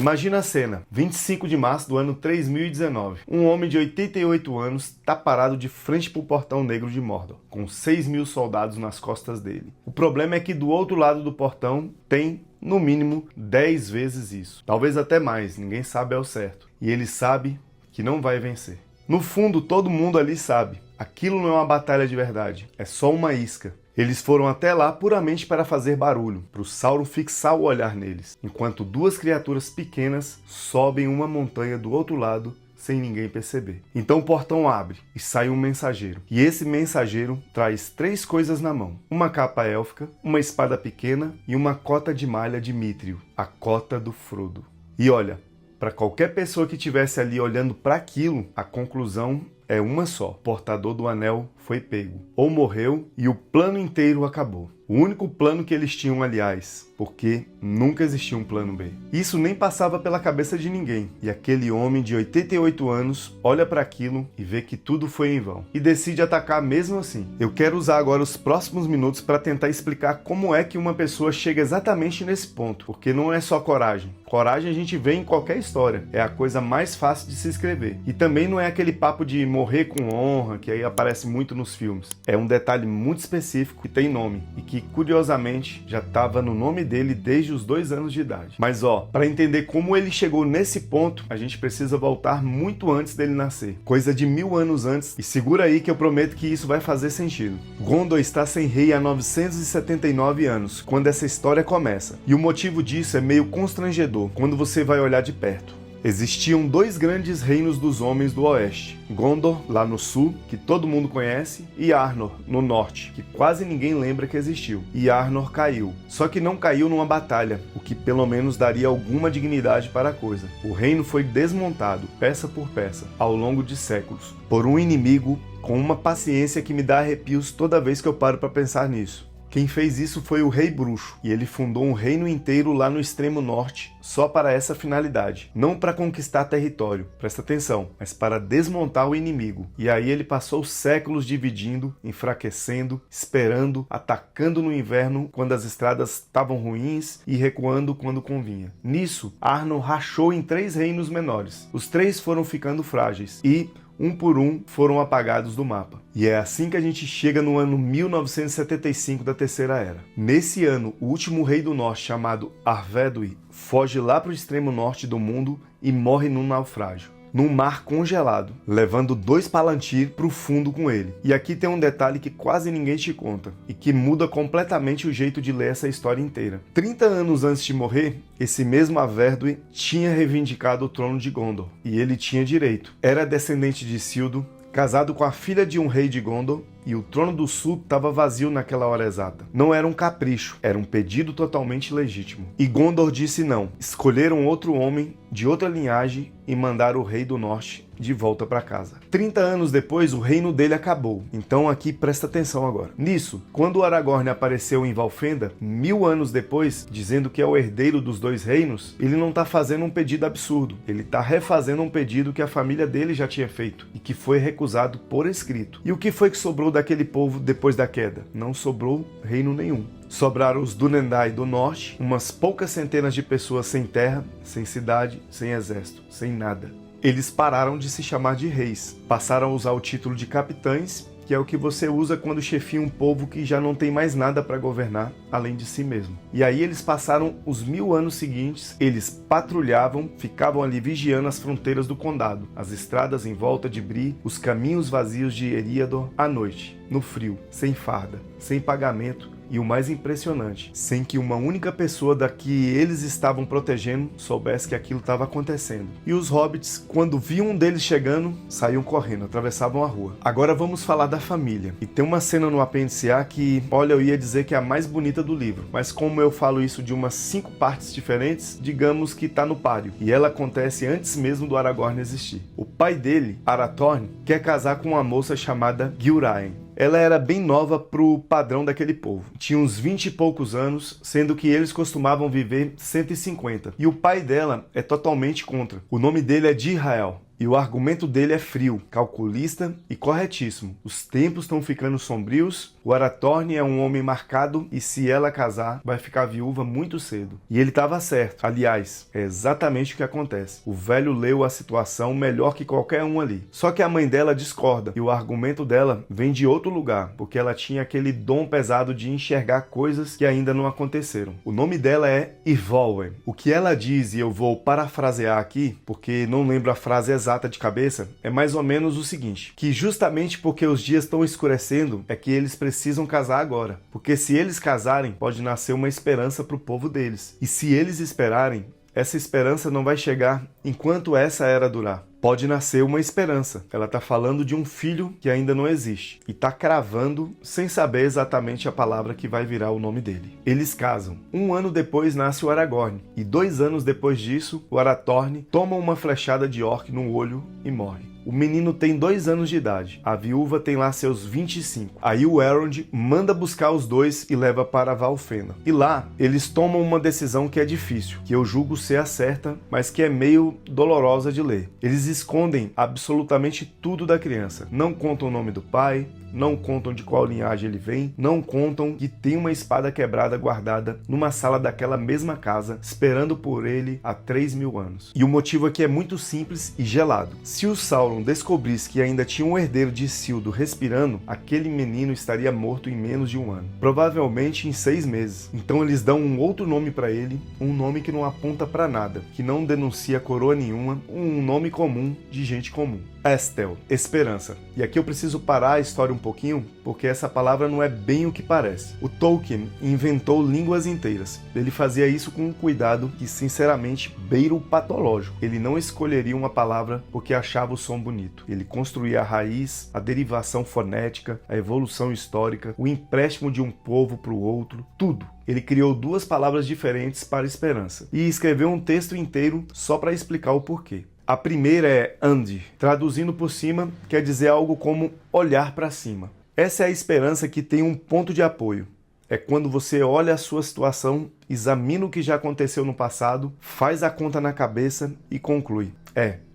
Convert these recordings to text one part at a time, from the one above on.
Imagina a cena, 25 de março do ano 3019. Um homem de 88 anos está parado de frente para o portão negro de Mordor, com 6.000 soldados nas costas dele. O problema é que do outro lado do portão tem, no mínimo, 10 vezes isso. Talvez até mais, ninguém sabe ao certo. E ele sabe que não vai vencer. No fundo, todo mundo ali sabe. Aquilo não é uma batalha de verdade, é só uma isca. Eles foram até lá puramente para fazer barulho, para o Sauron fixar o olhar neles, enquanto duas criaturas pequenas sobem uma montanha do outro lado sem ninguém perceber. Então o portão abre e sai um mensageiro. E esse mensageiro traz 3 coisas na mão. Uma capa élfica, uma espada pequena e uma cota de malha de Mithril, a cota do Frodo. E olha, para qualquer pessoa que estivesse ali olhando para aquilo, a conclusão é uma só. O portador do anel foi pego. Ou morreu e o plano inteiro acabou. O único plano que eles tinham, aliás, porque nunca existiu um plano B. Isso nem passava pela cabeça de ninguém. E aquele homem de 88 anos olha para aquilo e vê que tudo foi em vão. E decide atacar mesmo assim. Eu quero usar agora os próximos minutos para tentar explicar como é que uma pessoa chega exatamente nesse ponto. Porque não é só coragem. Coragem a gente vê em qualquer história. É a coisa mais fácil de se escrever. E também não é aquele papo de morrer com honra, que aí aparece muito nos filmes. É um detalhe muito específico que tem nome. E que, curiosamente, já estava no nome dele desde os 2 anos de idade. Mas para entender como ele chegou nesse ponto, a gente precisa voltar muito antes dele nascer. Coisa de 1000 anos antes. E segura aí que eu prometo que isso vai fazer sentido. Gondor está sem rei há 979 anos, quando essa história começa. E o motivo disso é meio constrangedor, quando você vai olhar de perto. Existiam 2 grandes reinos dos homens do oeste, Gondor, lá no sul, que todo mundo conhece, e Arnor, no norte, que quase ninguém lembra que existiu. E Arnor caiu, só que não caiu numa batalha, o que pelo menos daria alguma dignidade para a coisa. O reino foi desmontado, peça por peça, ao longo de séculos, por um inimigo com uma paciência que me dá arrepios toda vez que eu paro para pensar nisso. Quem fez isso foi o Rei Bruxo, e ele fundou um reino inteiro lá no extremo norte, só para essa finalidade. Não para conquistar território, presta atenção, mas para desmontar o inimigo. E aí ele passou séculos dividindo, enfraquecendo, esperando, atacando no inverno quando as estradas estavam ruins e recuando quando convinha. Nisso, Arnor rachou em 3 reinos menores. Os 3 foram ficando frágeis e, um por um, foram apagados do mapa. E é assim que a gente chega no ano 1975 da Terceira Era. Nesse ano, o último rei do norte, chamado Arvedui, foge lá para o extremo norte do mundo e morre num naufrágio, num mar congelado, levando 2 Palantir para o fundo com ele. E aqui tem um detalhe que quase ninguém te conta, e que muda completamente o jeito de ler essa história inteira. 30 anos antes de morrer, esse mesmo Arvedui tinha reivindicado o trono de Gondor, e ele tinha direito. Era descendente de Isildur, casado com a filha de um rei de Gondor, e o trono do sul estava vazio naquela hora exata. Não era um capricho, era um pedido totalmente legítimo. E Gondor disse não. Escolheram outro homem de outra linhagem e mandaram o rei do norte de volta para casa. 30 anos depois, o reino dele acabou. Então aqui presta atenção agora. Nisso, quando Aragorn apareceu em Valfenda, 1000 anos depois, dizendo que é o herdeiro dos 2 reinos, ele não está fazendo um pedido absurdo. Ele está refazendo um pedido que a família dele já tinha feito e que foi recusado por escrito. E o que foi que sobrou daquele povo depois da queda? Não sobrou reino nenhum. Sobraram os Dúnedain do norte, umas poucas centenas de pessoas sem terra, sem cidade, sem exército, sem nada. Eles pararam de se chamar de reis, passaram a usar o título de capitães, que é o que você usa quando chefia um povo que já não tem mais nada para governar além de si mesmo. E aí eles passaram os 1000 anos seguintes, eles patrulhavam, ficavam ali vigiando as fronteiras do condado, as estradas em volta de Bree, os caminhos vazios de Eriador à noite, no frio, sem farda, sem pagamento, e o mais impressionante, sem que uma única pessoa da que eles estavam protegendo soubesse que aquilo estava acontecendo. E os hobbits, quando viam um deles chegando, saíam correndo, atravessavam a rua. Agora vamos falar da família. E tem uma cena no apêndice A que, olha, eu ia dizer que é a mais bonita do livro, mas como eu falo isso de umas 5 partes diferentes, digamos que tá no páreo. E ela acontece antes mesmo do Aragorn existir. O pai dele, Arathorn, quer casar com uma moça chamada Gilraen. Ela era bem nova pro padrão daquele povo. Tinha uns 20 e poucos anos, sendo que eles costumavam viver 150. E o pai dela é totalmente contra. O nome dele é Dirael. E o argumento dele é frio, calculista e corretíssimo. Os tempos estão ficando sombrios, o Arathorn é um homem marcado e se ela casar, vai ficar viúva muito cedo. E ele estava certo. Aliás, é exatamente o que acontece. O velho leu a situação melhor que qualquer um ali. Só que a mãe dela discorda e o argumento dela vem de outro lugar, porque ela tinha aquele dom pesado de enxergar coisas que ainda não aconteceram. O nome dela é Ivolwen. O que ela diz, e eu vou parafrasear aqui, porque não lembro a frase exata de cabeça, é mais ou menos o seguinte, que justamente porque os dias estão escurecendo, é que eles precisam casar agora. Porque se eles casarem, pode nascer uma esperança para o povo deles. E se eles esperarem, essa esperança não vai chegar enquanto essa era durar. Pode nascer uma esperança. Ela está falando de um filho que ainda não existe. E está cravando sem saber exatamente a palavra que vai virar o nome dele. Eles casam. 1 ano depois nasce o Aragorn. E 2 anos depois disso, o Arathorn toma uma flechada de orc no olho e morre. O menino tem 2 anos de idade. A viúva tem lá seus 25. Aí o Elrond manda buscar os dois e leva para Valfenda. E lá, eles tomam uma decisão que é difícil, que eu julgo ser a certa, mas que é meio dolorosa de ler. Eles escondem absolutamente tudo da criança. Não contam o nome do pai, não contam de qual linhagem ele vem, não contam que tem uma espada quebrada guardada numa sala daquela mesma casa, esperando por ele há 3.000 anos. E o motivo aqui é muito simples e gelado. Se o Sauron descobrisse que ainda tinha um herdeiro de Isildur respirando, aquele menino estaria morto em menos de 1 ano. Provavelmente em 6 meses. Então eles dão um outro nome para ele, um nome que não aponta para nada, que não denuncia coroa nenhuma, um nome comum de gente comum. Estel, esperança. E aqui eu preciso parar a história um pouquinho, porque essa palavra não é bem o que parece. O Tolkien inventou línguas inteiras. Ele fazia isso com um cuidado que, sinceramente, beira o patológico. Ele não escolheria uma palavra porque achava o som bonito. Ele construía a raiz, a derivação fonética, a evolução histórica, o empréstimo de um povo para o outro, tudo. Ele criou 2 palavras diferentes para esperança e escreveu um texto inteiro só para explicar o porquê. A primeira é Andi, traduzindo por cima, quer dizer algo como olhar para cima. Essa é a esperança que tem um ponto de apoio. É quando você olha a sua situação, examina o que já aconteceu no passado, faz a conta na cabeça e conclui.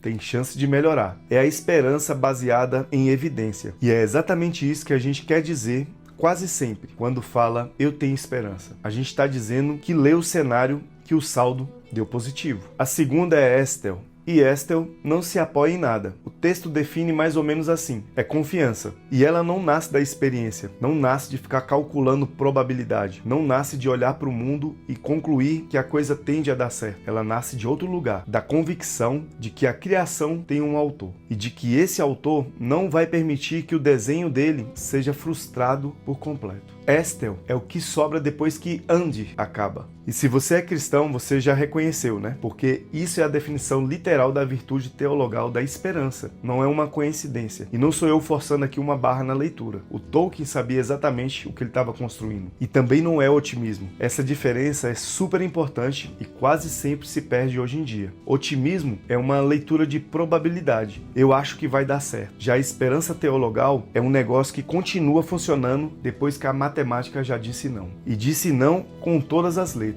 Tem chance de melhorar. É a esperança baseada em evidência. E é exatamente isso que a gente quer dizer quase sempre quando fala eu tenho esperança. A gente está dizendo que lê o cenário que o saldo deu positivo. A segunda é Estel. E Estel não se apoia em nada. O texto define mais ou menos assim. É confiança. E ela não nasce da experiência. Não nasce de ficar calculando probabilidade. Não nasce de olhar para o mundo e concluir que a coisa tende a dar certo. Ela nasce de outro lugar. Da convicção de que a criação tem um autor. E de que esse autor não vai permitir que o desenho dele seja frustrado por completo. Estel é o que sobra depois que Andi acaba. E se você é cristão, você já reconheceu, né? Porque isso é a definição literal da virtude teologal da esperança. Não é uma coincidência. E não sou eu forçando aqui uma barra na leitura. O Tolkien sabia exatamente o que ele estava construindo. E também não é otimismo. Essa diferença é super importante e quase sempre se perde hoje em dia. Otimismo é uma leitura de probabilidade. Eu acho que vai dar certo. Já a esperança teologal é um negócio que continua funcionando depois que a matemática já disse não. E disse não com todas as letras.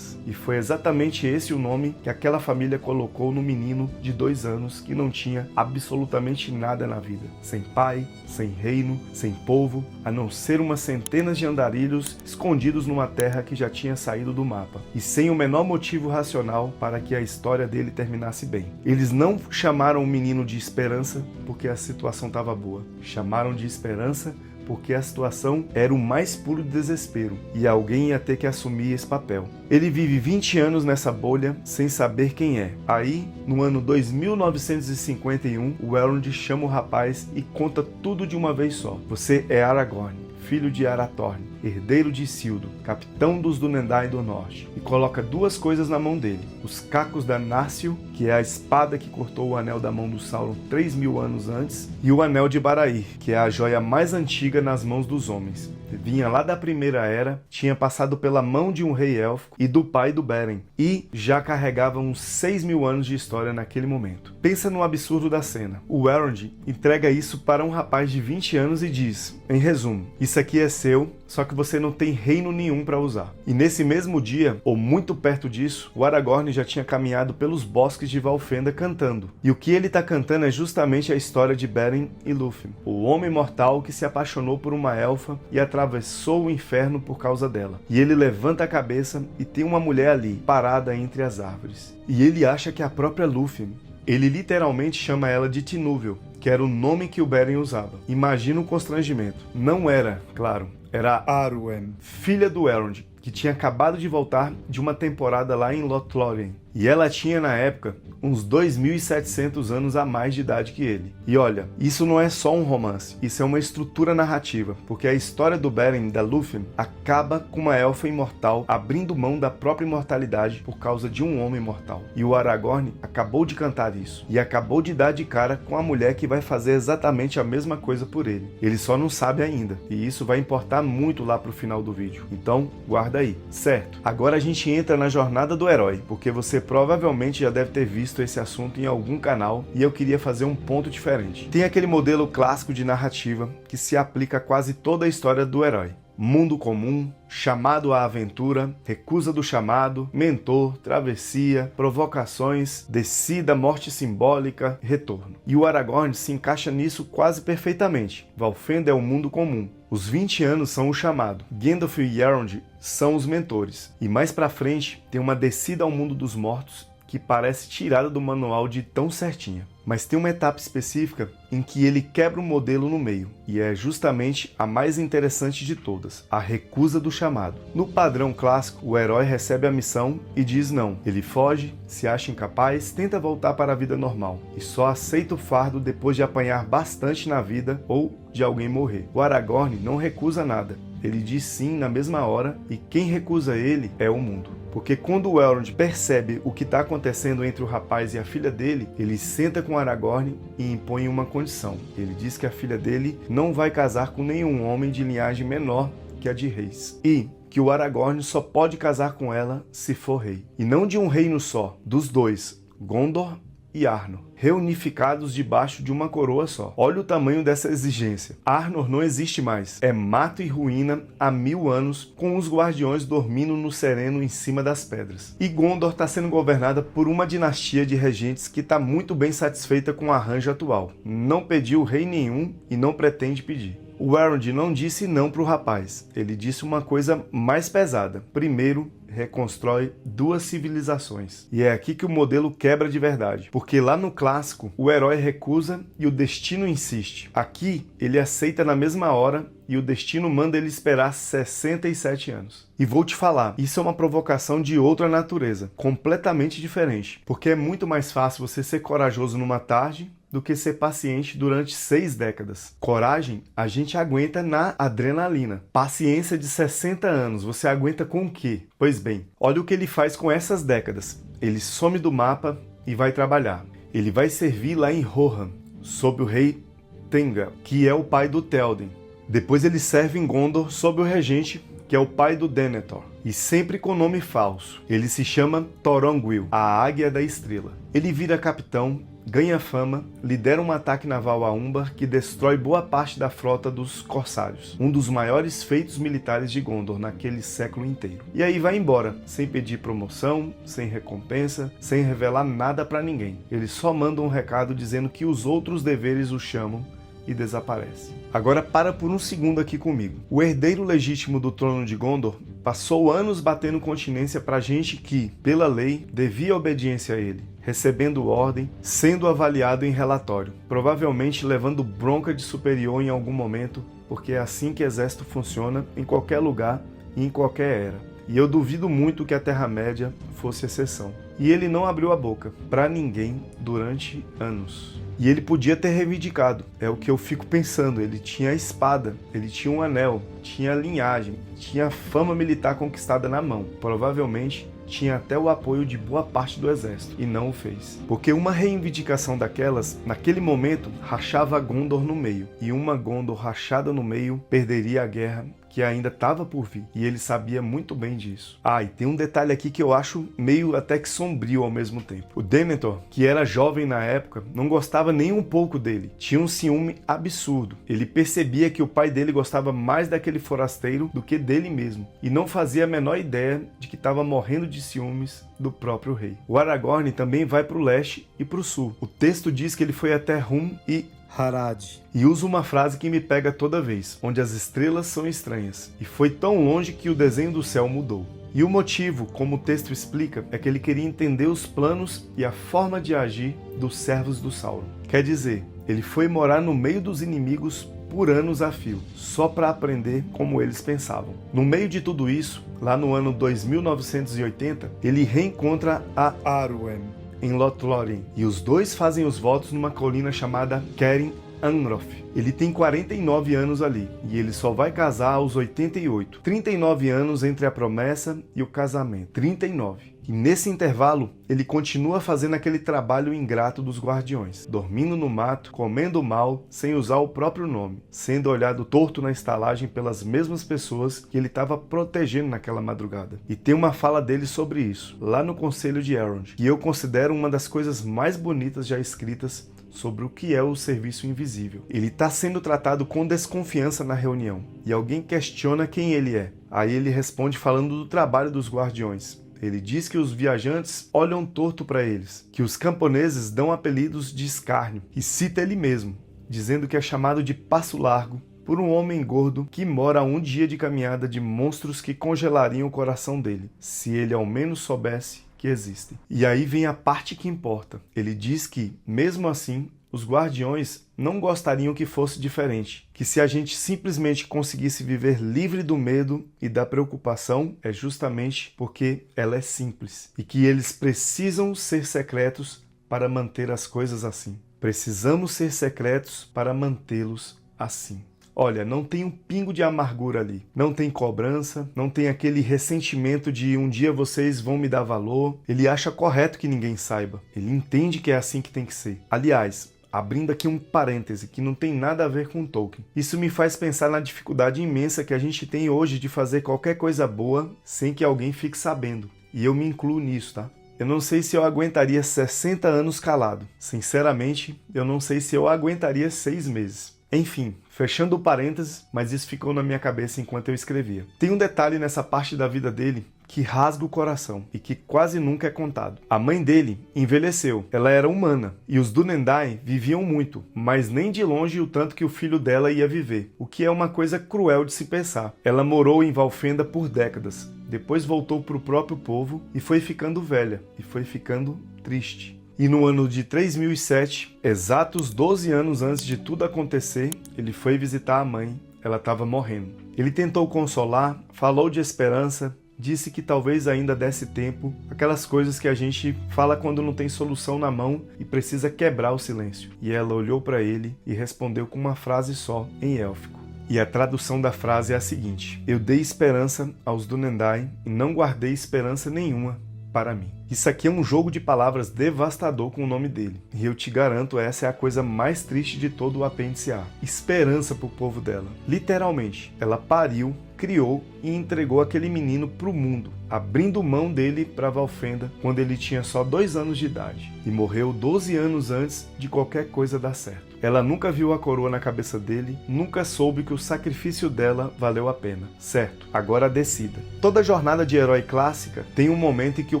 E foi exatamente esse o nome que aquela família colocou no menino de 2 anos que não tinha absolutamente nada na vida. Sem pai, sem reino, sem povo, a não ser umas centenas de andarilhos escondidos numa terra que já tinha saído do mapa. E sem o menor motivo racional para que a história dele terminasse bem. Eles não chamaram o menino de esperança porque a situação estava boa. Chamaram de esperança porque a situação era o mais puro desespero e alguém ia ter que assumir esse papel. Ele vive 20 anos nessa bolha sem saber quem é. Aí, no ano 2951, o Elrond chama o rapaz e conta tudo de uma vez só. Você é Aragorn, filho de Arathorn, herdeiro de Isildur, capitão dos Dúnedain do Norte, e coloca 2 coisas na mão dele. Os cacos da Narsil, que é a espada que cortou o anel da mão do Sauron 3.000 anos antes, e o anel de Barahir, que é a joia mais antiga nas mãos dos homens. Vinha lá da Primeira Era, tinha passado pela mão de um rei élfico e do pai do Beren, e já carregava uns 6.000 anos de história naquele momento. Pensa no absurdo da cena. O Elrond entrega isso para um rapaz de 20 anos e diz, em resumo, isso isso aqui é seu, só que você não tem reino nenhum para usar. E nesse mesmo dia, ou muito perto disso, o Aragorn já tinha caminhado pelos bosques de Valfenda cantando. E o que ele está cantando é justamente a história de Beren e Lúthien, o homem mortal que se apaixonou por uma elfa e atravessou o inferno por causa dela. E ele levanta a cabeça e tem uma mulher ali, parada entre as árvores. E ele acha que é a própria Lúthien. Ele literalmente chama ela de Tinúvel, que era o nome que o Beren usava. Imagina o constrangimento. Não era, claro, era Arwen, filha do Elrond, que tinha acabado de voltar de uma temporada lá em Lothlórien. E ela tinha, na época, uns 2.700 anos a mais de idade que ele. E olha, isso não é só um romance, isso é uma estrutura narrativa, porque a história do Beren e da Lúthien acaba com uma elfa imortal abrindo mão da própria imortalidade por causa de um homem mortal. E o Aragorn acabou de cantar isso, e acabou de dar de cara com a mulher que vai fazer exatamente a mesma coisa por ele. Ele só não sabe ainda, e isso vai importar muito lá pro final do vídeo. Então, guarda aí, certo? Agora a gente entra na jornada do herói, porque você provavelmente já deve ter visto esse assunto em algum canal e eu queria fazer um ponto diferente. Tem aquele modelo clássico de narrativa que se aplica a quase toda a história do herói. Mundo comum, chamado à aventura, recusa do chamado, mentor, travessia, provocações, descida, morte simbólica, retorno. E o Aragorn se encaixa nisso quase perfeitamente. Valfenda é o mundo comum. Os 20 anos são o chamado. Gandalf e Elrond são os mentores. E mais pra frente tem uma descida ao mundo dos mortos que parece tirada do manual de tão certinha. Mas tem uma etapa específica em que ele quebra o modelo no meio, e é justamente a mais interessante de todas, a recusa do chamado. No padrão clássico, o herói recebe a missão e diz não. Ele foge, se acha incapaz, tenta voltar para a vida normal, e só aceita o fardo depois de apanhar bastante na vida ou de alguém morrer. O Aragorn não recusa nada, ele diz sim na mesma hora, e quem recusa ele é o mundo. Porque quando o Elrond percebe o que está acontecendo entre o rapaz e a filha dele, ele senta com Aragorn e impõe uma condição. Ele diz que a filha dele não vai casar com nenhum homem de linhagem menor que a de reis. E que o Aragorn só pode casar com ela se for rei. E não de um reino só, dos dois, Gondor e Arnor, reunificados debaixo de uma coroa só. Olha o tamanho dessa exigência. Arnor não existe mais. É mato e ruína há 1000 anos, com os guardiões dormindo no sereno em cima das pedras. E Gondor está sendo governada por uma dinastia de regentes que está muito bem satisfeita com o arranjo atual. Não pediu rei nenhum e não pretende pedir. O Elrond não disse não para o rapaz. Ele disse uma coisa mais pesada. Primeiro, reconstrói 2 civilizações. E é aqui que o modelo quebra de verdade. Porque lá no clássico, o herói recusa e o destino insiste. Aqui, ele aceita na mesma hora e o destino manda ele esperar 67 anos. E vou te falar, isso é uma provocação de outra natureza, completamente diferente. Porque é muito mais fácil você ser corajoso numa tarde do que ser paciente durante 6 décadas. Coragem, a gente aguenta na adrenalina. Paciência de 60 anos, você aguenta com o quê? Pois bem, olha o que ele faz com essas décadas. Ele some do mapa e vai trabalhar. Ele vai servir lá em Rohan, sob o rei Tenga, que é o pai do Théoden. Depois ele serve em Gondor sob o regente, que é o pai do Denethor, e sempre com nome falso. Ele se chama Thorongil, a Águia da Estrela. Ele vira capitão, ganha fama, lidera um ataque naval a Umbar que destrói boa parte da frota dos Corsários, um dos maiores feitos militares de Gondor naquele século inteiro. E aí vai embora, sem pedir promoção, sem recompensa, sem revelar nada pra ninguém. Ele só manda um recado dizendo que os outros deveres o chamam e desaparece. Agora para por um segundo aqui comigo. O herdeiro legítimo do trono de Gondor passou anos batendo continência pra gente que, pela lei, devia obediência a ele, recebendo ordem, sendo avaliado em relatório, provavelmente levando bronca de superior em algum momento, porque é assim que exército funciona em qualquer lugar e em qualquer era. E eu duvido muito que a Terra-média fosse exceção. E ele não abriu a boca pra ninguém durante anos. E ele podia ter reivindicado, é o que eu fico pensando. Ele tinha a espada, ele tinha um anel, tinha a linhagem, tinha a fama militar conquistada na mão. Provavelmente tinha até o apoio de boa parte do exército, e não o fez. Porque uma reivindicação daquelas, naquele momento, rachava Gondor no meio. E uma Gondor rachada no meio perderia a guerra que ainda estava por vir, e ele sabia muito bem disso. E tem um detalhe aqui que eu acho meio até que sombrio ao mesmo tempo. O Denethor, que era jovem na época, não gostava nem um pouco dele, tinha um ciúme absurdo. Ele percebia que o pai dele gostava mais daquele forasteiro do que dele mesmo, e não fazia a menor ideia de que estava morrendo de ciúmes do próprio rei. O Aragorn também vai para o leste e para o sul. O texto diz que ele foi até Hum e Harad, e usa uma frase que me pega toda vez, onde as estrelas são estranhas, e foi tão longe que o desenho do céu mudou. E o motivo, como o texto explica, é que ele queria entender os planos e a forma de agir dos servos do Sauron. Quer dizer, ele foi morar no meio dos inimigos por anos a fio, só para aprender como eles pensavam. No meio de tudo isso, lá no ano 2980, ele reencontra a Arwen em Lothlórien, e os dois fazem os votos numa colina chamada Carin Anroth. Ele tem 49 anos ali, e ele só vai casar aos 88. 39 anos entre a promessa e o casamento. 39. E nesse intervalo, ele continua fazendo aquele trabalho ingrato dos guardiões, dormindo no mato, comendo mal, sem usar o próprio nome, sendo olhado torto na estalagem pelas mesmas pessoas que ele estava protegendo naquela madrugada. E tem uma fala dele sobre isso, lá no Conselho de Elrond, que eu considero uma das coisas mais bonitas já escritas sobre o que é o serviço invisível. Ele está sendo tratado com desconfiança na reunião, e alguém questiona quem ele é. Aí ele responde falando do trabalho dos guardiões. Ele diz que os viajantes olham torto para eles, que os camponeses dão apelidos de escárnio, e cita ele mesmo, dizendo que é chamado de Passo Largo por um homem gordo que mora a um dia de caminhada de monstros que congelariam o coração dele, se ele ao menos soubesse que existem. E aí vem a parte que importa. Ele diz que, mesmo assim, os guardiões não gostariam que fosse diferente, que se a gente simplesmente conseguisse viver livre do medo e da preocupação, é justamente porque ela é simples, e que eles precisam ser secretos para manter as coisas assim. Precisamos ser secretos para mantê-los assim. Olha, não tem um pingo de amargura ali. Não tem cobrança, não tem aquele ressentimento de um dia vocês vão me dar valor. Ele acha correto que ninguém saiba. Ele entende que é assim que tem que ser. Aliás, abrindo aqui um parêntese que não tem nada a ver com Tolkien. Isso me faz pensar na dificuldade imensa que a gente tem hoje de fazer qualquer coisa boa sem que alguém fique sabendo. E eu me incluo nisso, tá? Eu não sei se eu aguentaria 60 anos calado. Sinceramente, eu não sei se eu aguentaria 6 meses. Enfim, fechando o parênteses, mas isso ficou na minha cabeça enquanto eu escrevia. Tem um detalhe nessa parte da vida dele que rasga o coração e que quase nunca é contado. A mãe dele envelheceu, ela era humana, e os Dúnedain viviam muito, mas nem de longe o tanto que o filho dela ia viver, o que é uma coisa cruel de se pensar. Ela morou em Valfenda por décadas, depois voltou para o próprio povo e foi ficando velha, e foi ficando triste. E no ano de 3007, exatos 12 anos antes de tudo acontecer, ele foi visitar a mãe. Ela estava morrendo. Ele tentou consolar, falou de esperança, disse que talvez ainda desse tempo, aquelas coisas que a gente fala quando não tem solução na mão e precisa quebrar o silêncio. E ela olhou para ele e respondeu com uma frase só, em élfico. E a tradução da frase é a seguinte: eu dei esperança aos Dúnedain e não guardei esperança nenhuma para mim. Isso aqui é um jogo de palavras devastador com o nome dele. E eu te garanto, essa é a coisa mais triste de todo o apêndice A. Esperança para o povo dela. Literalmente, ela pariu, criou e entregou aquele menino para o mundo, abrindo mão dele para Valfenda quando ele tinha só 2 anos de idade. E morreu 12 anos antes de qualquer coisa dar certo. Ela nunca viu a coroa na cabeça dele, nunca soube que o sacrifício dela valeu a pena. Certo, agora decida. Toda jornada de herói clássica tem um momento em que o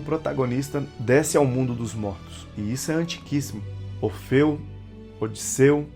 protagonista desce ao mundo dos mortos. E isso é antiquíssimo. Orfeu, Odisseu,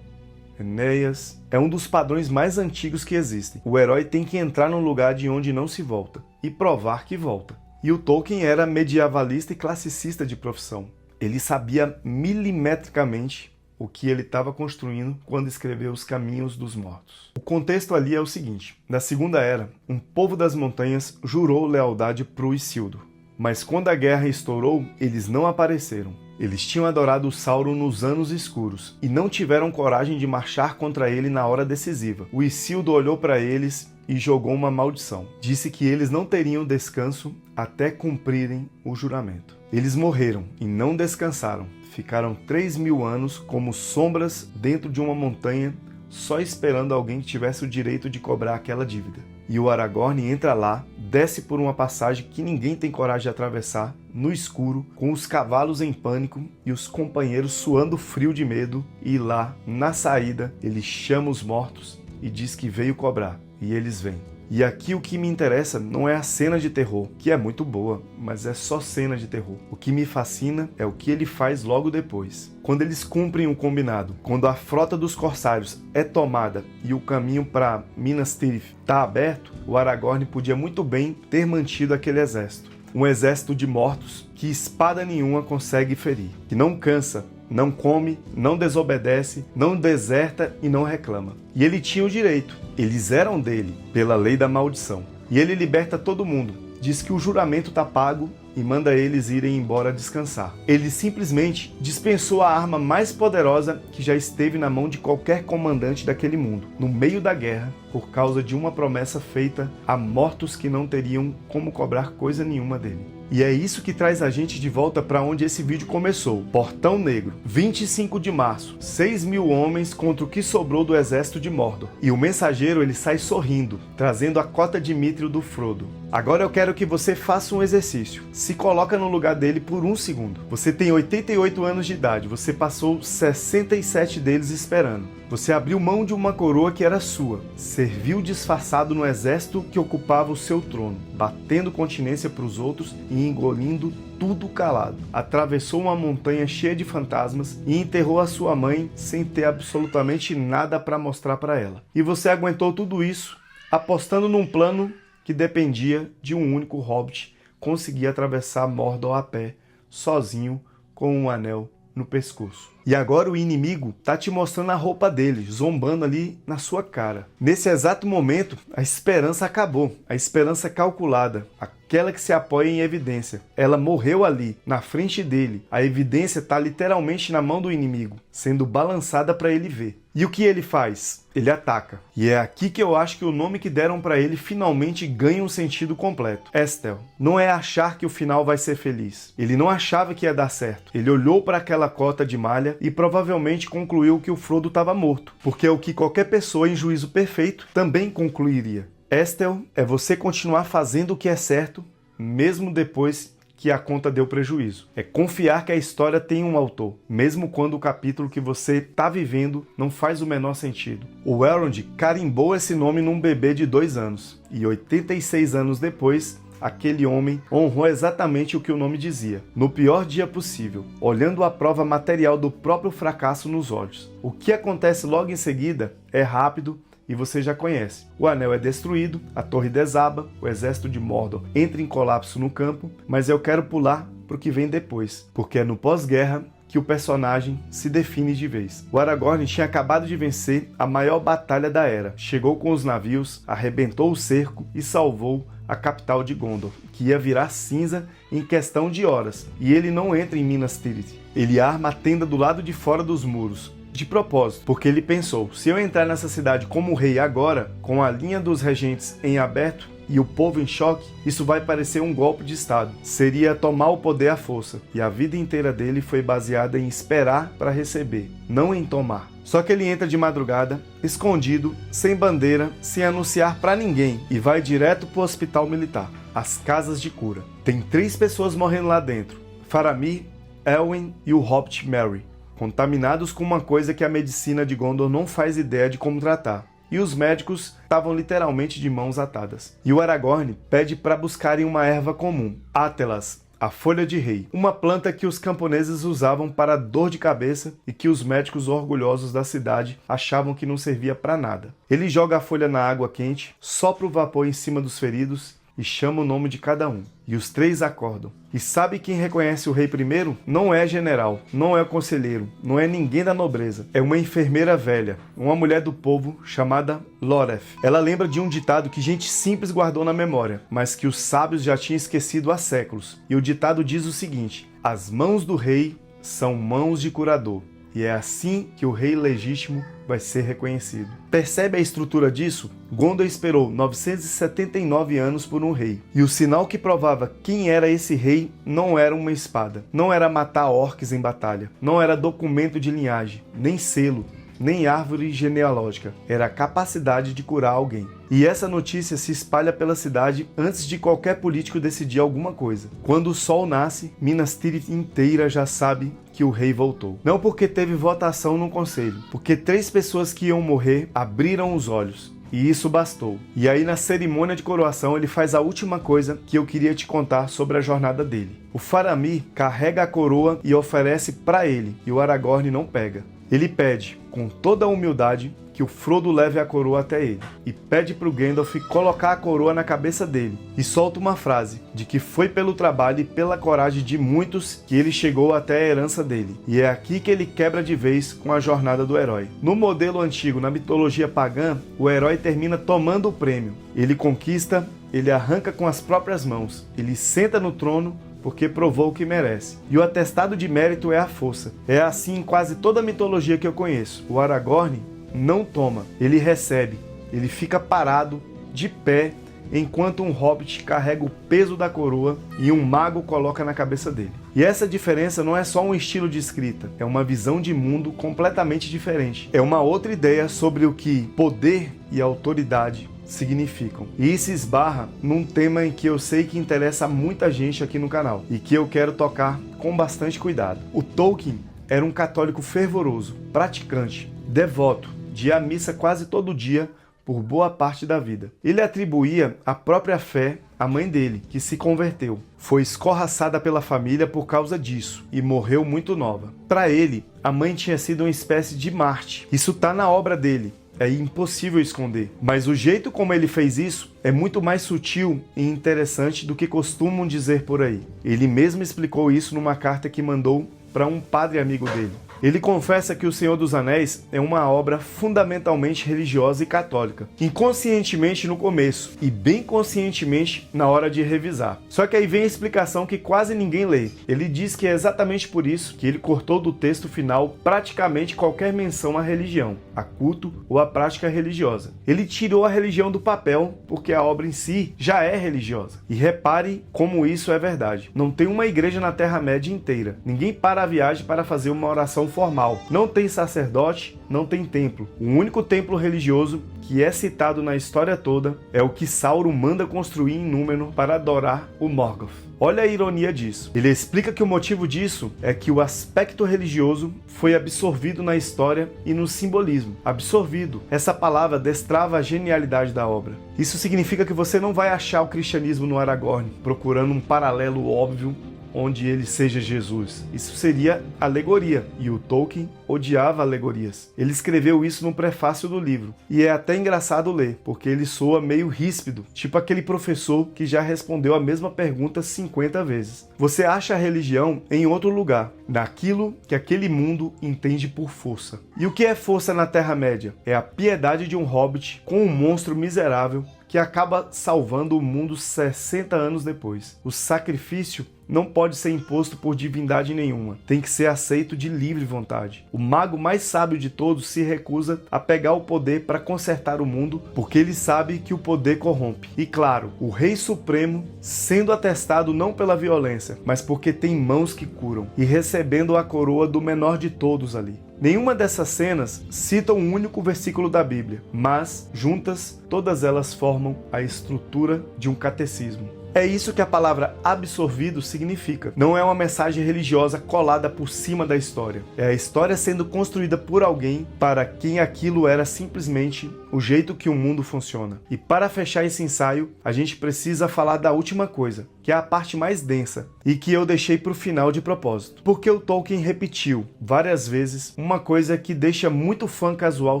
Enéas... é um dos padrões mais antigos que existem. O herói tem que entrar num lugar de onde não se volta e provar que volta. E o Tolkien era medievalista e classicista de profissão. Ele sabia milimetricamente o que ele estava construindo quando escreveu Os Caminhos dos Mortos. O contexto ali é o seguinte: na Segunda Era, um povo das montanhas jurou lealdade pro Isildur. Mas quando a guerra estourou, eles não apareceram. Eles tinham adorado o Sauron nos anos escuros e não tiveram coragem de marchar contra ele na hora decisiva. O Isildur olhou para eles e jogou uma maldição. Disse que eles não teriam descanso até cumprirem o juramento. Eles morreram e não descansaram. Ficaram 3.000 anos como sombras dentro de uma montanha só esperando alguém que tivesse o direito de cobrar aquela dívida. E o Aragorn entra lá, desce por uma passagem que ninguém tem coragem de atravessar, no escuro, com os cavalos em pânico e os companheiros suando frio de medo, e lá, na saída, ele chama os mortos e diz que veio cobrar, e eles vêm. E aqui o que me interessa não é a cena de terror, que é muito boa, mas é só cena de terror. O que me fascina é o que ele faz logo depois. Quando eles cumprem o combinado, quando a frota dos corsários é tomada e o caminho para Minas Tirith está aberto, o Aragorn podia muito bem ter mantido aquele exército. Um exército de mortos que espada nenhuma consegue ferir, que não cansa, não come, não desobedece, não deserta e não reclama. E ele tinha o direito, eles eram dele, pela lei da maldição. E ele liberta todo mundo, diz que o juramento está pago e manda eles irem embora descansar. Ele simplesmente dispensou a arma mais poderosa que já esteve na mão de qualquer comandante daquele mundo, no meio da guerra, por causa de uma promessa feita a mortos que não teriam como cobrar coisa nenhuma dele. E é isso que traz a gente de volta para onde esse vídeo começou. Portão Negro, 25 de março, 6.000 homens contra o que sobrou do exército de Mordor. E o mensageiro ele sai sorrindo, trazendo a cota de Mithril do Frodo. Agora eu quero que você faça um exercício. Se coloca no lugar dele por um segundo. Você tem 88 anos de idade, você passou 67 deles esperando. Você abriu mão de uma coroa que era sua, serviu disfarçado no exército que ocupava o seu trono, batendo continência para os outros e engolindo tudo calado. Atravessou uma montanha cheia de fantasmas e enterrou a sua mãe sem ter absolutamente nada para mostrar para ela. E você aguentou tudo isso apostando num plano que dependia de um único hobbit conseguir atravessar Mordor a pé, sozinho, com um anel no pescoço. E agora o inimigo tá te mostrando a roupa dele, zombando ali na sua cara. Nesse exato momento, a esperança acabou, a esperança calculada, aquela que se apoia em evidência. Ela morreu ali, na frente dele. A evidência está literalmente na mão do inimigo, sendo balançada para ele ver. E o que ele faz? Ele ataca. E é aqui que eu acho que o nome que deram para ele finalmente ganha um sentido completo. Estel. Não é achar que o final vai ser feliz. Ele não achava que ia dar certo. Ele olhou para aquela cota de malha e provavelmente concluiu que o Frodo estava morto, porque é o que qualquer pessoa em juízo perfeito também concluiria. Estel é você continuar fazendo o que é certo, mesmo depois que a conta deu prejuízo. É confiar que a história tem um autor, mesmo quando o capítulo que você está vivendo não faz o menor sentido. O Elrond carimbou esse nome num bebê de 2 anos, e 86 anos depois, aquele homem honrou exatamente o que o nome dizia, no pior dia possível, olhando a prova material do próprio fracasso nos olhos. O que acontece logo em seguida é rápido e você já conhece. O anel é destruído, a torre desaba, o exército de Mordor entra em colapso no campo, mas eu quero pular para o que vem depois, porque é no pós-guerra que o personagem se define de vez. O Aragorn tinha acabado de vencer a maior batalha da Era, chegou com os navios, arrebentou o cerco e salvou a capital de Gondor, que ia virar cinza em questão de horas, e ele não entra em Minas Tirith. Ele arma a tenda do lado de fora dos muros, de propósito, porque ele pensou, se eu entrar nessa cidade como rei agora, com a linha dos regentes em aberto e o povo em choque, isso vai parecer um golpe de estado. Seria tomar o poder à força, e a vida inteira dele foi baseada em esperar para receber, não em tomar. Só que ele entra de madrugada, escondido, sem bandeira, sem anunciar para ninguém, e vai direto para o hospital militar, as casas de cura. Tem 3 pessoas morrendo lá dentro, Faramir, Elwyn e o Hobbit Merry, contaminados com uma coisa que a medicina de Gondor não faz ideia de como tratar. E os médicos estavam literalmente de mãos atadas. E o Aragorn pede para buscarem uma erva comum, Atelas, a folha de rei, uma planta que os camponeses usavam para dor de cabeça e que os médicos orgulhosos da cidade achavam que não servia para nada. Ele joga a folha na água quente, sopra o vapor em cima dos feridos e chama o nome de cada um. E os 3 acordam. E sabe quem reconhece o rei primeiro? Não é general, não é conselheiro, não é ninguém da nobreza. É uma enfermeira velha, uma mulher do povo chamada Loreth. Ela lembra de um ditado que gente simples guardou na memória, mas que os sábios já tinham esquecido há séculos. E o ditado diz o seguinte: as mãos do rei são mãos de curador. E é assim que o rei legítimo vai ser reconhecido. Percebe a estrutura disso? Gondor esperou 979 anos por um rei. E o sinal que provava quem era esse rei não era uma espada. Não era matar orcs em batalha. Não era documento de linhagem, nem selo. nem árvore genealógica, era a capacidade de curar alguém. E essa notícia se espalha pela cidade antes de qualquer político decidir alguma coisa. Quando o sol nasce, Minas Tirith inteira já sabe que o rei voltou. Não porque teve votação no conselho, porque 3 pessoas que iam morrer abriram os olhos. E isso bastou. E aí na cerimônia de coroação ele faz a última coisa que eu queria te contar sobre a jornada dele. O Faramir carrega a coroa e oferece para ele, e o Aragorn não pega. Ele pede, com toda a humildade, que o Frodo leve a coroa até ele, e pede para o Gandalf colocar a coroa na cabeça dele, e solta uma frase, de que foi pelo trabalho e pela coragem de muitos que ele chegou até a herança dele, e é aqui que ele quebra de vez com a jornada do herói. No modelo antigo, na mitologia pagã, o herói termina tomando o prêmio. Ele conquista, ele arranca com as próprias mãos, ele senta no trono, porque provou o que merece. E o atestado de mérito é a força. É assim em quase toda a mitologia que eu conheço. O Aragorn não toma, ele recebe. Ele fica parado, de pé, enquanto um hobbit carrega o peso da coroa e um mago coloca na cabeça dele. E essa diferença não é só um estilo de escrita, é uma visão de mundo completamente diferente. É uma outra ideia sobre o que poder e autoridade significam. E isso esbarra num tema em que eu sei que interessa a muita gente aqui no canal e que eu quero tocar com bastante cuidado. O Tolkien era um católico fervoroso, praticante, devoto, de ir à missa quase todo dia por boa parte da vida. Ele atribuía a própria fé à mãe dele, que se converteu. Foi escorraçada pela família por causa disso e morreu muito nova. Para ele, a mãe tinha sido uma espécie de Marte. Isso tá na obra dele. É impossível esconder. Mas o jeito como ele fez isso é muito mais sutil e interessante do que costumam dizer por aí. Ele mesmo explicou isso numa carta que mandou para um padre amigo dele. Ele confessa que O Senhor dos Anéis é uma obra fundamentalmente religiosa e católica, inconscientemente no começo e bem conscientemente na hora de revisar. Só que aí vem a explicação que quase ninguém lê. Ele diz que é exatamente por isso que ele cortou do texto final praticamente qualquer menção à religião, a culto ou à prática religiosa. Ele tirou a religião do papel porque a obra em si já é religiosa. E repare como isso é verdade. Não tem uma igreja na Terra-média inteira. Ninguém para a viagem para fazer uma oração formal. Não tem sacerdote, não tem templo. O único templo religioso que é citado na história toda é o que Sauron manda construir em Númenor para adorar o Morgoth. Olha a ironia disso. Ele explica que o motivo disso é que o aspecto religioso foi absorvido na história e no simbolismo. Absorvido. Essa palavra destrava a genialidade da obra. Isso significa que você não vai achar o cristianismo no Aragorn, procurando um paralelo óbvio onde ele seja Jesus. Isso seria alegoria, e o Tolkien odiava alegorias. Ele escreveu isso no prefácio do livro, e é até engraçado ler, porque ele soa meio ríspido, tipo aquele professor que já respondeu a mesma pergunta 50 vezes. Você acha a religião em outro lugar, naquilo que aquele mundo entende por força. E o que é força na Terra-média? É a piedade de um hobbit com um monstro miserável que acaba salvando o mundo 60 anos depois. O sacrifício não pode ser imposto por divindade nenhuma, tem que ser aceito de livre vontade. O mago mais sábio de todos se recusa a pegar o poder para consertar o mundo, porque ele sabe que o poder corrompe. E claro, o Rei Supremo sendo atestado não pela violência, mas porque tem mãos que curam, e recebendo a coroa do menor de todos ali. Nenhuma dessas cenas cita um único versículo da Bíblia, mas, juntas, todas elas formam a estrutura de um catecismo. É isso que a palavra absorvido significa. Não é uma mensagem religiosa colada por cima da história. É a história sendo construída por alguém para quem aquilo era simplesmente o jeito que o mundo funciona. E para fechar esse ensaio, a gente precisa falar da última coisa, que é a parte mais densa e que eu deixei para o final de propósito. Porque o Tolkien repetiu várias vezes uma coisa que deixa muito fã casual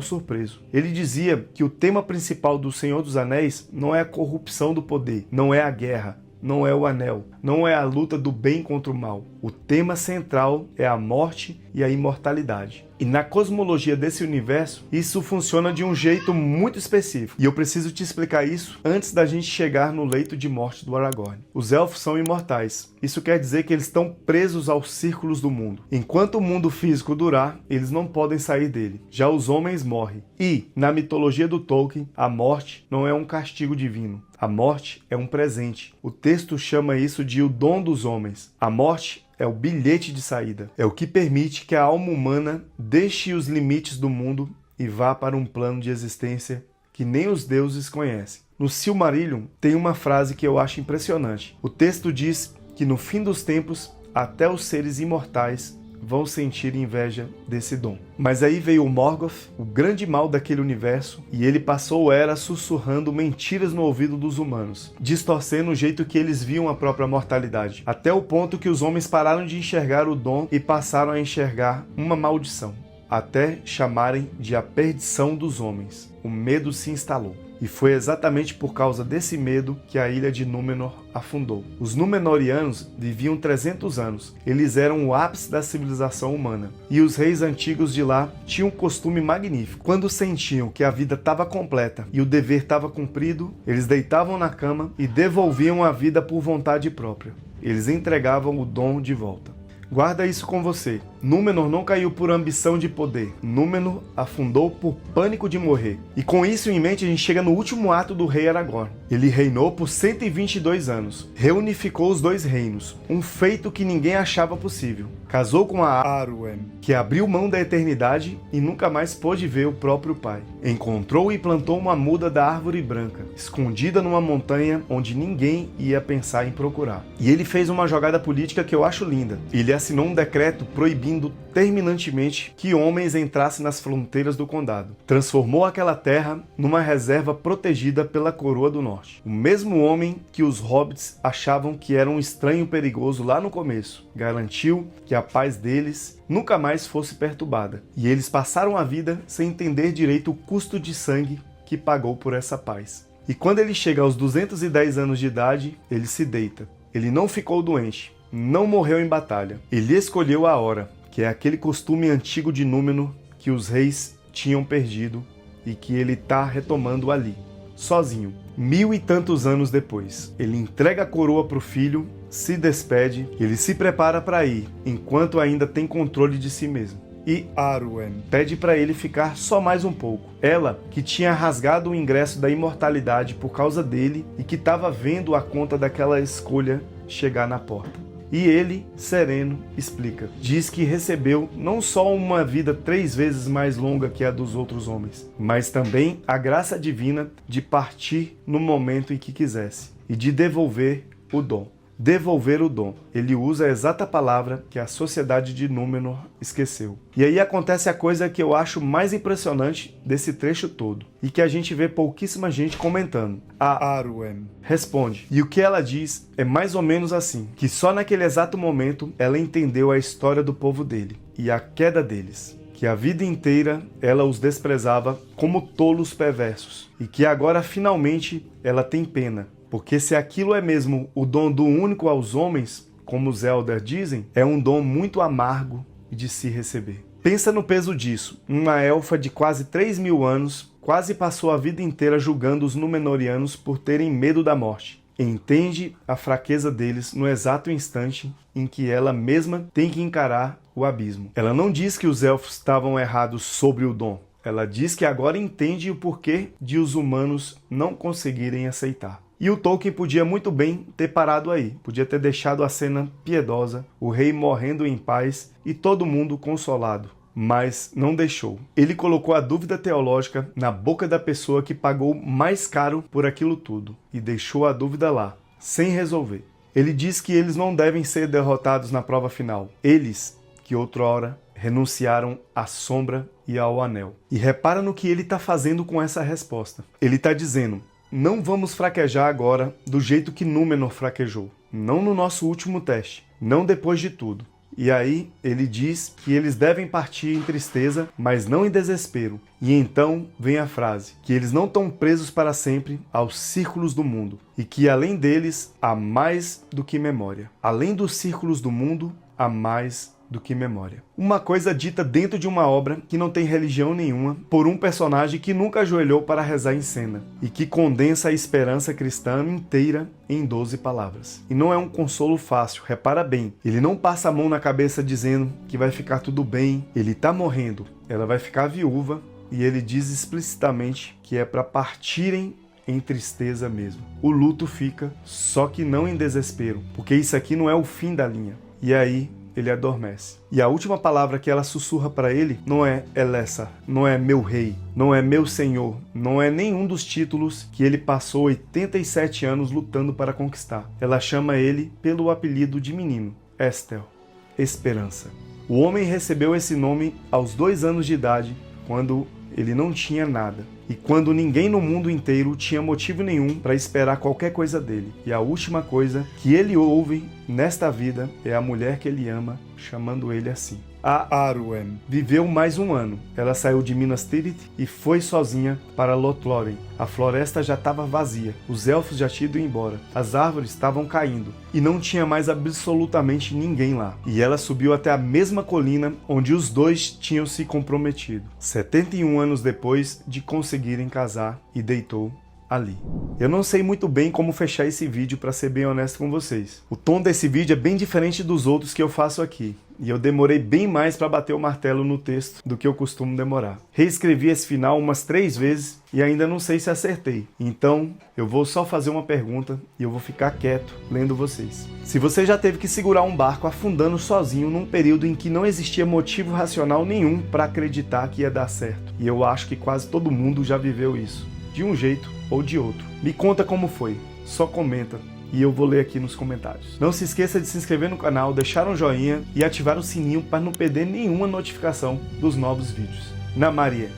surpreso. Ele dizia que o tema principal do Senhor dos Anéis não é a corrupção do poder, não é a guerra, não é o anel, não é a luta do bem contra o mal. O tema central é a morte e a imortalidade. E na cosmologia desse universo, isso funciona de um jeito muito específico. E eu preciso te explicar isso antes da gente chegar no leito de morte do Aragorn. Os elfos são imortais. Isso quer dizer que eles estão presos aos círculos do mundo. Enquanto o mundo físico durar, eles não podem sair dele. Já os homens morrem. E, na mitologia do Tolkien, a morte não é um castigo divino. A morte é um presente. O texto chama isso de o dom dos homens. A morte é o bilhete de saída. É o que permite que a alma humana deixe os limites do mundo e vá para um plano de existência que nem os deuses conhecem. No Silmarillion tem uma frase que eu acho impressionante. O texto diz que no fim dos tempos, até os seres imortais vão sentir inveja desse dom. Mas aí veio o Morgoth, o grande mal daquele universo, e ele passou era sussurrando mentiras no ouvido dos humanos, distorcendo o jeito que eles viam a própria mortalidade, até o ponto que os homens pararam de enxergar o dom e passaram a enxergar uma maldição, até chamarem de a perdição dos homens. O medo se instalou. E foi exatamente por causa desse medo que a ilha de Númenor afundou. Os Númenóreanos viviam 300 anos. Eles eram o ápice da civilização humana. E os reis antigos de lá tinham um costume magnífico. Quando sentiam que a vida estava completa e o dever estava cumprido, eles deitavam na cama e devolviam a vida por vontade própria. Eles entregavam o dom de volta. Guarda isso com você. Númenor não caiu por ambição de poder. Númenor afundou por pânico de morrer. E com isso em mente a gente chega no último ato do rei Aragorn. Ele reinou por 122 anos. Reunificou os dois reinos. Um feito que ninguém achava possível. Casou com a Arwen, que abriu mão da eternidade e nunca mais pôde ver o próprio pai. Encontrou e plantou uma muda da árvore branca, escondida numa montanha onde ninguém ia pensar em procurar. E ele fez uma jogada política que eu acho linda. Ele assinou um decreto proibindo terminantemente que homens entrassem nas fronteiras do condado. Transformou aquela terra numa reserva protegida pela Coroa do Norte. O mesmo homem que os hobbits achavam que era um estranho perigoso lá no começo, garantiu que a paz deles nunca mais fosse perturbada. E eles passaram a vida sem entender direito o custo de sangue que pagou por essa paz. E quando ele chega aos 210 anos de idade, ele se deita. Ele não ficou doente, não morreu em batalha. Ele escolheu a hora, que é aquele costume antigo de Númenor que os reis tinham perdido e que ele está retomando ali, sozinho. 1000 e tantos anos depois, ele entrega a coroa para o filho, se despede, ele se prepara para ir, enquanto ainda tem controle de si mesmo. E Arwen pede para ele ficar só mais um pouco. Ela, que tinha rasgado o ingresso da imortalidade por causa dele e que estava vendo a conta daquela escolha chegar na porta. E ele, sereno, explica. Diz que recebeu não só uma vida 3 vezes mais longa que a dos outros homens, mas também a graça divina de partir no momento em que quisesse e de devolver o dom. Devolver o dom. Ele usa a exata palavra que a sociedade de Númenor esqueceu. E aí acontece a coisa que eu acho mais impressionante desse trecho todo, e que a gente vê pouquíssima gente comentando. A Arwen responde, e o que ela diz é mais ou menos assim, que só naquele exato momento ela entendeu a história do povo dele, e a queda deles. Que a vida inteira ela os desprezava como tolos perversos, e que agora finalmente ela tem pena. Porque se aquilo é mesmo o dom do único aos homens, como os Eldar dizem, é um dom muito amargo de se receber. Pensa no peso disso. Uma elfa de quase 3.000 anos quase passou a vida inteira julgando os Númenóreanos por terem medo da morte. Entende a fraqueza deles no exato instante em que ela mesma tem que encarar o abismo. Ela não diz que os elfos estavam errados sobre o dom. Ela diz que agora entende o porquê de os humanos não conseguirem aceitar. E o Tolkien podia muito bem ter parado aí, podia ter deixado a cena piedosa, o rei morrendo em paz e todo mundo consolado, mas não deixou. Ele colocou a dúvida teológica na boca da pessoa que pagou mais caro por aquilo tudo e deixou a dúvida lá, sem resolver. Ele diz que eles não devem ser derrotados na prova final, eles que outrora renunciaram à sombra e ao anel. E repara no que ele está fazendo com essa resposta. Ele está dizendo: não vamos fraquejar agora do jeito que Númenor fraquejou. Não no nosso último teste. Não depois de tudo. E aí ele diz que eles devem partir em tristeza, mas não em desespero. E então vem a frase, que eles não estão presos para sempre aos círculos do mundo. E que além deles há mais do que memória. Além dos círculos do mundo, há mais do que memória. Uma coisa dita dentro de uma obra que não tem religião nenhuma, por um personagem que nunca ajoelhou para rezar em cena, e que condensa a esperança cristã inteira em 12 palavras. E não é um consolo fácil, repara bem, ele não passa a mão na cabeça dizendo que vai ficar tudo bem, ele está morrendo, ela vai ficar viúva, e ele diz explicitamente que é para partirem em tristeza mesmo. O luto fica, só que não em desespero, porque isso aqui não é o fim da linha. e aí ele adormece. E a última palavra que ela sussurra para ele não é Elessa, não é meu rei, não é meu senhor, não é nenhum dos títulos que ele passou 87 anos lutando para conquistar. Ela chama ele pelo apelido de menino, Estel, Esperança. O homem recebeu esse nome aos 2 anos de idade, quando ele não tinha nada. E quando ninguém no mundo inteiro tinha motivo nenhum para esperar qualquer coisa dele. E a última coisa que ele ouve nesta vida é a mulher que ele ama, chamando ele assim. A Arwen viveu mais 1 ano. Ela saiu de Minas Tirith e foi sozinha para Lothlórien. A floresta já estava vazia, os elfos já tinham ido embora, as árvores estavam caindo e não tinha mais absolutamente ninguém lá. E ela subiu até a mesma colina onde os dois tinham se comprometido, 71 anos depois de conseguirem casar, e deitou ali. Eu não sei muito bem como fechar esse vídeo, para ser bem honesto com vocês. O tom desse vídeo é bem diferente dos outros que eu faço aqui. E eu demorei bem mais para bater o martelo no texto do que eu costumo demorar. Reescrevi esse final umas 3 vezes e ainda não sei se acertei. Então, eu vou só fazer uma pergunta e eu vou ficar quieto lendo vocês. Se você já teve que segurar um barco afundando sozinho num período em que não existia motivo racional nenhum para acreditar que ia dar certo, e eu acho que quase todo mundo já viveu isso, de um jeito ou de outro. Me conta como foi, só comenta e eu vou ler aqui nos comentários. Não se esqueça de se inscrever no canal, deixar um joinha e ativar o sininho para não perder nenhuma notificação dos novos vídeos. Na Maria,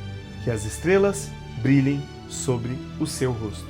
que as estrelas brilhem sobre o seu rosto.